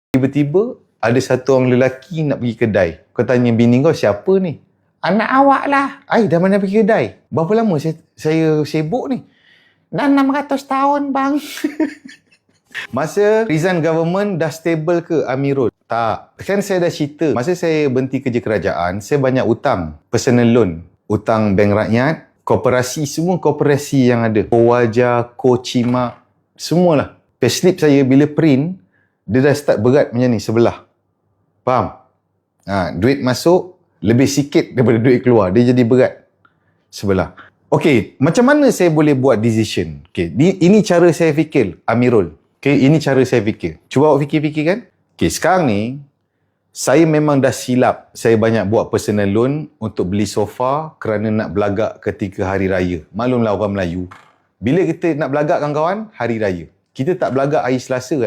Tiba-tiba ada satu orang lelaki nak pergi kedai. Kau tanya bini kau, siapa ni? Anak awak lah. Dah mana pergi kedai? Berapa lama saya sibuk ni? Dah 600 tahun bang. Masa resign government dah stable ke Amirul? Tak. Kan saya dah cerita. Masa saya berhenti kerja kerajaan, saya banyak utang. Personal loan. Utang bank rakyat. Koperasi, semua koperasi yang ada. Kowaja, Kocima, semualah. Payslip saya bila print, dia dah start berat macam ni sebelah. Faham? Duit masuk lebih sikit daripada duit keluar. Dia jadi berat sebelah. Okey, macam mana saya boleh buat decision? Okey, ini cara saya fikir, Amirul. Okey, ini cara saya fikir. Cuba awak fikir-fikir kan? Okey, sekarang ni saya memang dah silap. Saya banyak buat personal loan untuk beli sofa kerana nak belagak ketika hari raya. Maklumlah orang Melayu. Bila kita nak belagak kawan-kawan, hari raya. Kita tak belagak hari Selasa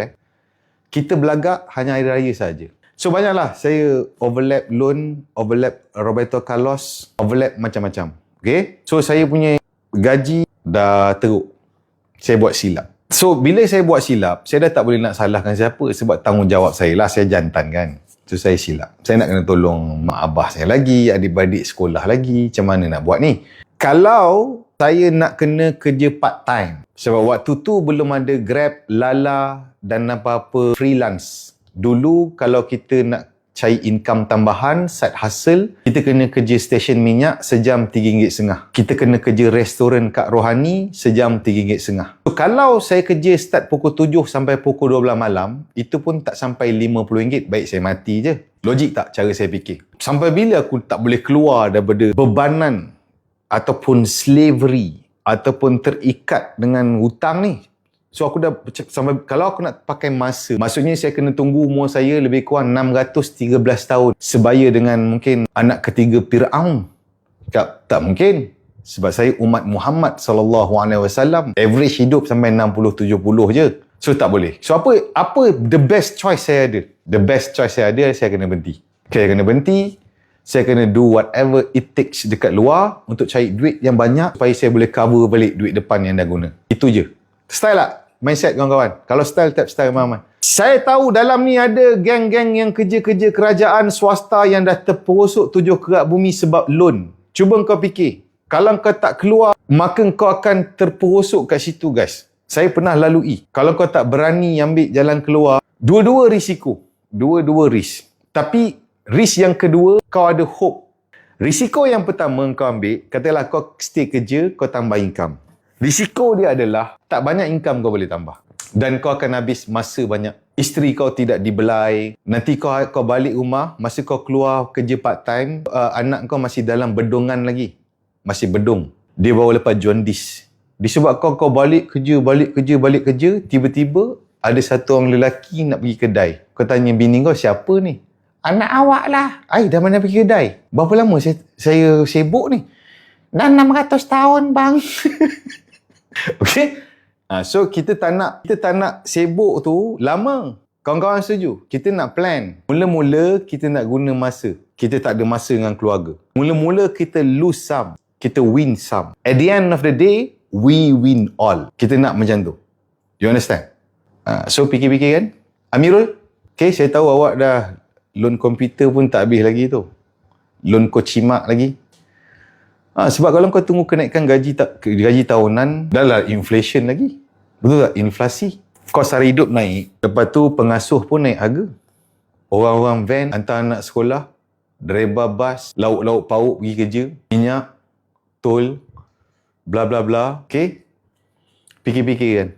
Kita belagak hanya hari raya saja. So banyaklah saya overlap loan, overlap Roberto Carlos, overlap macam-macam. Okay? So saya punya gaji dah teruk. Saya buat silap. So bila saya buat silap, saya dah tak boleh nak salahkan siapa sebab tanggungjawab saya lah, saya jantan kan. So saya silap. Saya nak kena tolong mak abah saya lagi, adik-beradik sekolah lagi. Macam mana nak buat ni? Kalau saya nak kena kerja part time, sebab waktu tu belum ada Grab, Lala dan apa-apa freelance. Dulu kalau kita nak cari income tambahan, side hustle, kita kena kerja stesen minyak sejam RM3.50. Kita kena kerja restoran Kak Rohani sejam RM3.50. So, kalau saya kerja start pukul 7 sampai pukul 12 malam, itu pun tak sampai RM50. Baik saya mati je. Logik tak cara saya fikir? Sampai bila aku tak boleh keluar daripada bebanan ataupun slavery ataupun terikat dengan hutang ni? So aku dah sampai, kalau aku nak pakai masa, maksudnya saya kena tunggu umur saya lebih kurang 613 tahun sebaya dengan mungkin anak ketiga Fir'aun. Tak mungkin. Sebab saya umat Muhammad SAW, average hidup sampai 60-70 je. So tak boleh. So apa the best choice saya ada? The best choice saya ada, saya kena berhenti. Okay, saya kena berhenti. Saya kena do whatever it takes dekat luar untuk cari duit yang banyak supaya saya boleh cover balik duit depan yang dah guna. Itu je. Style tak? Mindset kawan-kawan. Kalau style, tap style Muhammad. Saya tahu dalam ni ada geng-geng yang kerja-kerja kerajaan swasta yang dah terperosok 7 kerat bumi sebab loan. Cuba kau fikir. Kalau kau tak keluar, maka kau akan terperosok kat situ guys. Saya pernah lalui. Kalau kau tak berani ambil jalan keluar, dua-dua risiko. Dua-dua risk. Tapi risk yang kedua, kau ada hope. Risiko yang pertama kau ambil, katalah kau stay kerja, kau tambah income. Risiko dia adalah tak banyak income kau boleh tambah. Dan kau akan habis masa banyak. Isteri kau tidak dibelai. Nanti kau balik rumah, masa kau keluar kerja part time, anak kau masih dalam bedongan lagi. Masih bedong. Dia baru lepas jaundice. Disebabkan kau balik kerja, tiba-tiba ada satu orang lelaki nak pergi kedai. Kau tanya bini kau, siapa ni? Anak awak lah. Dah mana pergi kedai? Berapa lama saya sibuk ni? Dah 600 tahun bang. Okay? So kita tak nak sibuk tu lama. Kawan-kawan setuju? Kita nak plan. Mula-mula kita nak guna masa. Kita tak ada masa dengan keluarga. Mula-mula kita lose some. Kita win some. At the end of the day, we win all. Kita nak macam tu. You understand? So fikir-fikir kan? Amirul? Okay, saya tahu awak dah loan komputer pun tak habis lagi tu. Loan Kocimak lagi. Sebab kalau kau tunggu kenaikan gaji tahunan, dah lah inflation lagi. Betul tak? Inflasi. Kos sara hidup naik. Lepas tu pengasuh pun naik harga. Orang-orang van hantar anak sekolah, driver bas, lauk-lauk pauk pergi kerja, minyak, tol, bla bla bla. Okay? Fikir-fikir kan?